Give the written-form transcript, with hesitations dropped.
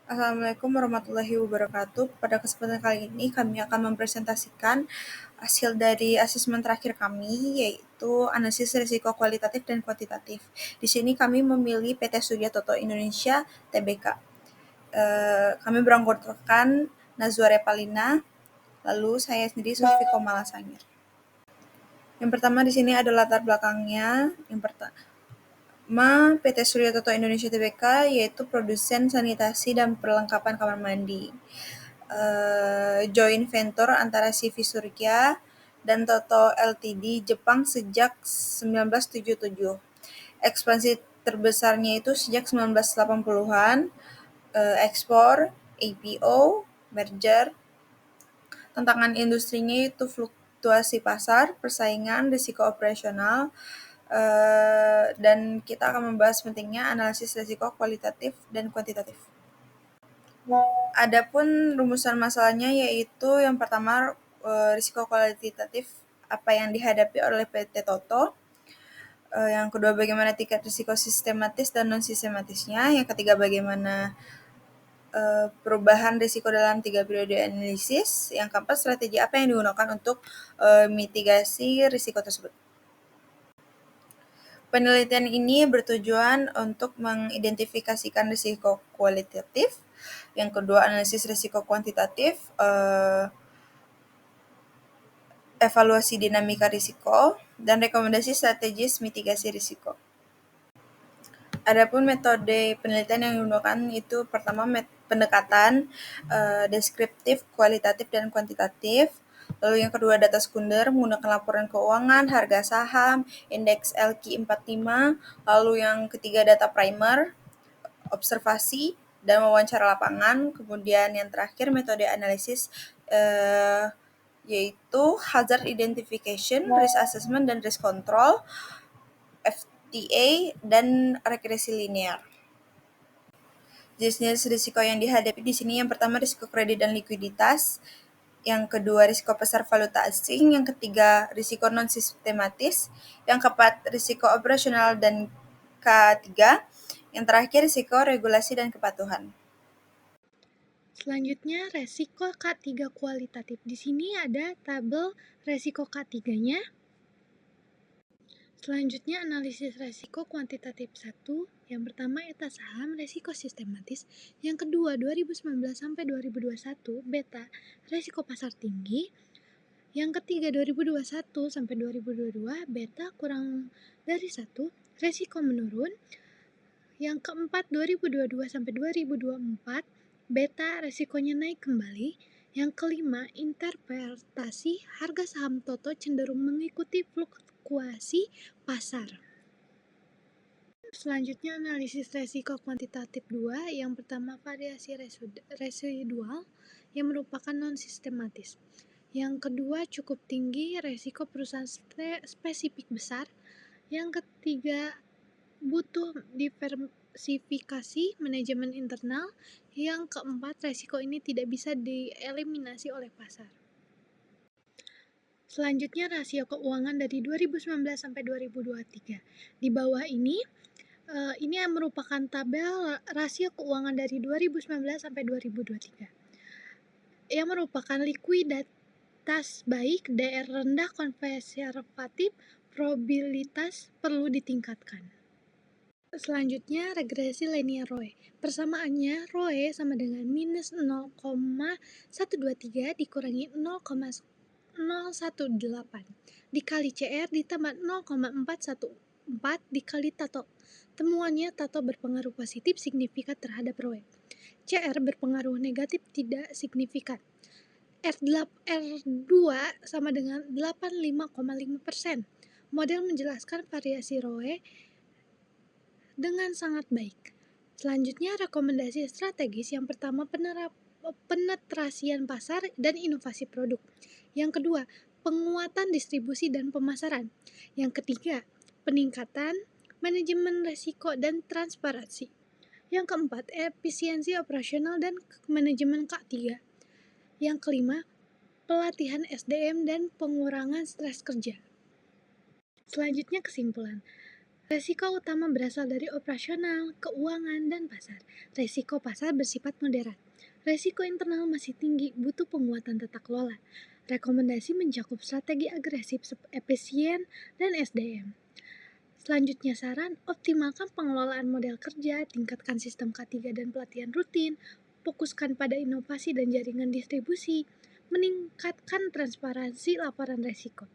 Assalamualaikum warahmatullahi wabarakatuh. Pada kesempatan kali ini kami akan mempresentasikan hasil dari asesmen terakhir kami, yaitu analisis risiko kualitatif dan kuantitatif. Di sini kami memilih PT Surya Toto Indonesia Tbk. Kami beranggotakan Nazwa Repalina, lalu saya sendiri Sofi Komala Sangir. Yang pertama di sini ada latar belakangnya. Yang pertama, PT Surya Toto Indonesia Tbk yaitu produsen sanitasi dan perlengkapan kamar mandi. Joint venture antara CV Surya dan Toto Ltd Jepang sejak 1977. Ekspansi terbesarnya itu sejak 1980-an, ekspor, IPO, merger. Tantangan industrinya itu fluktuasi pasar, persaingan, risiko operasional, dan kita akan membahas pentingnya analisis risiko kualitatif dan kuantitatif. Adapun rumusan masalahnya yaitu yang pertama risiko kualitatif apa yang dihadapi oleh PT Toto. Yang kedua bagaimana tingkat risiko sistematis dan non sistematisnya. Yang ketiga bagaimana perubahan risiko dalam 3 periode analisis. Yang keempat strategi apa yang digunakan untuk mitigasi risiko tersebut. Penelitian ini bertujuan untuk mengidentifikasikan risiko kualitatif. Yang kedua, analisis risiko kuantitatif, evaluasi dinamika risiko, dan rekomendasi strategis mitigasi risiko. Adapun metode penelitian yang digunakan itu pertama pendekatan deskriptif, kualitatif, dan kuantitatif. Lalu yang kedua data sekunder menggunakan laporan keuangan, harga saham, indeks LQ45. Lalu yang ketiga data primer, observasi, dan wawancara lapangan. Kemudian yang terakhir metode analisis yaitu hazard identification, risk assessment, dan risk control, FTA, dan regresi linear. Jenis risiko yang dihadapi di sini yang pertama risiko kredit dan likuiditas, yang kedua risiko pasar valuta asing, yang ketiga risiko non sistematis, yang keempat risiko operasional dan ketiga, yang terakhir risiko regulasi dan kepatuhan. Selanjutnya, resiko K3 kualitatif. Di sini ada tabel resiko K3-nya. Selanjutnya, analisis resiko kuantitatif 1. Yang pertama, eta saham resiko sistematis. Yang kedua, 2019 sampai 2021, beta resiko pasar tinggi. Yang ketiga, 2021 sampai 2022, beta kurang dari 1, resiko menurun. Yang keempat, 2022 sampai 2024, beta resikonya naik kembali. Yang kelima, interpretasi harga saham Toto cenderung mengikuti fluktuasi pasar. Selanjutnya, analisis resiko kuantitatif 2. Yang pertama, variasi residual yang merupakan non-sistematis. Yang kedua, cukup tinggi resiko perusahaan spesifik besar. Yang ketiga, butuh diversifikasi manajemen internal. Yang keempat, resiko ini tidak bisa dieliminasi oleh pasar. Selanjutnya, rasio keuangan dari 2019 sampai 2023. Di bawah ini merupakan tabel rasio keuangan dari 2019 sampai 2023. Yang merupakan likuiditas baik, DR rendah, konservatif, probabilitas perlu ditingkatkan. Selanjutnya, regresi linear ROE. Persamaannya, ROE sama dengan minus 0,123 dikurangi 0,018 dikali CR ditambah 0,414 dikali Tato. Temuannya, Tato berpengaruh positif signifikan terhadap ROE. CR berpengaruh negatif tidak signifikan. R2 sama dengan 85,5%. Model menjelaskan variasi ROE dengan sangat baik. Selanjutnya, rekomendasi strategis. Yang pertama, penetrasian pasar dan inovasi produk. Yang kedua, penguatan distribusi dan pemasaran. Yang ketiga, peningkatan manajemen risiko dan transparansi. Yang keempat, efisiensi operasional dan manajemen K3. Yang kelima, pelatihan SDM dan pengurangan stres kerja. Selanjutnya, kesimpulan. Resiko utama berasal dari operasional, keuangan, dan pasar. Resiko pasar bersifat moderat. Resiko internal masih tinggi, butuh penguatan tata kelola. Rekomendasi mencakup strategi agresif, efisien, dan SDM. Selanjutnya saran, optimalkan pengelolaan model kerja, tingkatkan sistem K3 dan pelatihan rutin, fokuskan pada inovasi dan jaringan distribusi, meningkatkan transparansi laporan resiko.